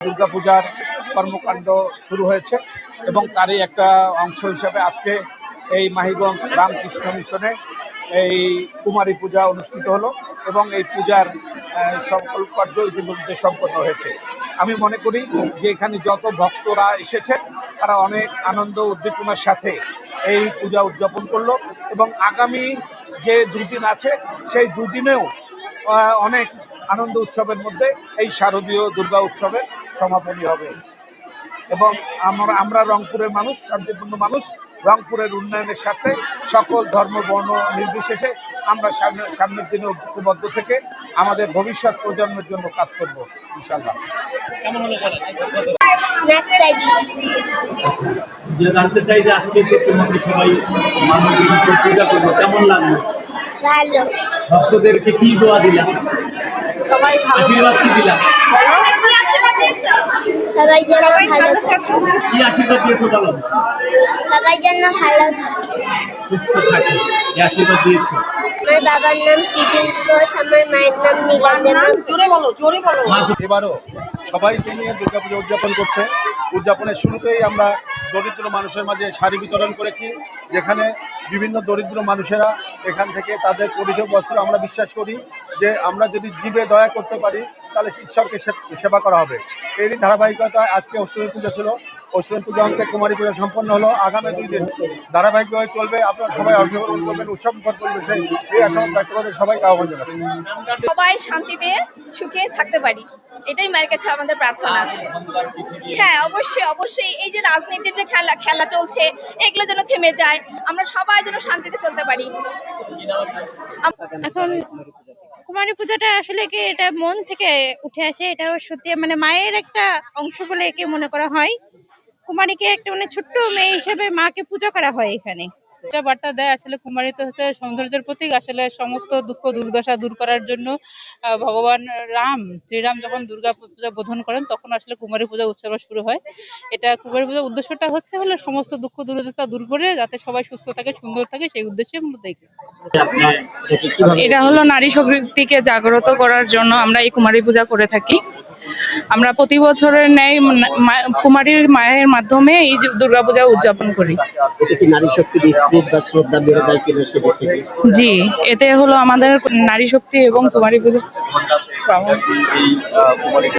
দুর্গাপূজার কর্মকাণ্ড শুরু হয়েছে এবং তারই একটা অংশ হিসাবে আজকে এই মাহিগঞ্জ রামকৃষ্ণ মিশনে এই কুমারী পূজা অনুষ্ঠিত হলো এবং এই পূজার সকল কার্য ইতিমধ্যে সম্পন্ন হয়েছে। আমি মনে করি যে এখানে যত ভক্তরা এসেছে তারা অনেক আনন্দ উদ্দীপনার সাথে এই পূজা উদযাপন করলো এবং আগামী যে দুদিন আছে সেই দুদিনেও অনেক আনন্দ উৎসবের মধ্যে এই শারদীয় দুর্গা উৎসবের সমাপনী হবে এবং আমরা রংপুরের মানুষ, শান্তিপূর্ণ মানুষ, রংপুরের উন্নয়নের সাথে সকল ধর্ম বর্ণ নির্বিশেষে আমরা সামনের দিনে ঐক্যবদ্ধ থেকে আমাদের ভবিষ্যৎ প্রজন্মের জন্য কাজ করব ইনশাআল্লাহ। জানতে চাই যে আজকে তোমাকে সবাই পূজা করবো, কেমন লাগলো? ভালো। ভক্তদেরকে কি দোয়া দিলাম, সবাই আশীর্বাদ কি দিলাম? সবাই যেন ভালো থাকে। কি আশীর্বাদ দিয়েছো বলো? সবাই যেন ভালো সুস্থ থাকে, এই আশীর্বাদ দিয়েছো। আমার বাবার নাম টিটুল ঘোষ, আমার মায়ের নাম নীলাঞ্জনা। এবারও সবাইকে নিয়ে দুর্গাপূজা উদযাপন করছে। উদযাপনের শুরুতেই আমরা দরিদ্র মানুষের মাঝে শাড়ি বিতরণ করেছি, যেখানে বিভিন্ন দরিদ্র মানুষেরা এখান থেকে তাদের পরিধেয় বস্ত্র, আমরা বিশ্বাস করি যে আমরা যদি জীবে দয়া করতে পারি তাহলে ঈশ্বরকে সেবা করা হবে। এরই ধারাবাহিকতায় আজকে অষ্টমী পূজা ছিল। অষ্টমী পূজা অঙ্কে কুমারী পূজা সম্পন্ন হলো। আগামী 2 দিন ধারাবাহিকভাবে চলবে। আপনারা সবাই অংশগ্রহণ করবেন উৎসবমুখর পরিবেশে, এই আশা ব্যক্ত করে সবাইকে আহ্বান জানাচ্ছি। সবাই শান্তিতে সুখে থাকতে পারি, এটাই মায়ের কাছে আমাদের প্রার্থনা। হ্যাঁ, অবশ্যই অবশ্যই এই যে রাজনীতির যে খেলা চলছে এগুলো যেন থেমে যায়, আমরা সবাই যেন শান্তিতে চলতে পারি। এখন কুমারী পূজাটা আসলে কি এটা মন থেকে উঠে আসে, এটা সত্যি মানে মায়ের একটা অংশ বলে একে মনে করা হয়। কুমারীকে একটা মানে ছোট্ট মেয়ে হিসেবে মাকে পূজা করা হয় এখানে। এটা বার্তা দেয় আসলে কুমারী তো হচ্ছে সৌন্দর্যের প্রতীক। আসলে সমস্ত দুঃখ দুর্দশা দূর করার জন্য ভগবান শ্রীরাম যখন দুর্গা পূজা বোধন করেন তখন আসলে কুমারী পূজা উৎসব শুরু হয়। এটা কুমারী পূজার উদ্দেশ্যটা হচ্ছে হলো সমস্ত দুঃখ দুর্দশা দূর করে যাতে সবাই সুস্থ থাকে, সুন্দর থাকে, সেই উদ্দেশ্যে মূলত এটা হলো নারী শক্তিকে জাগ্রত করার জন্য আমরা এই কুমারী পূজা করে থাকি। আমরা প্রতি বছরের ন্যায় কুমারীর মায়ের মাধ্যমে এই দুর্গাপূজা উদযাপন করি। জি, এতে হলো আমাদের নারী শক্তি এবং কুমারী পূজা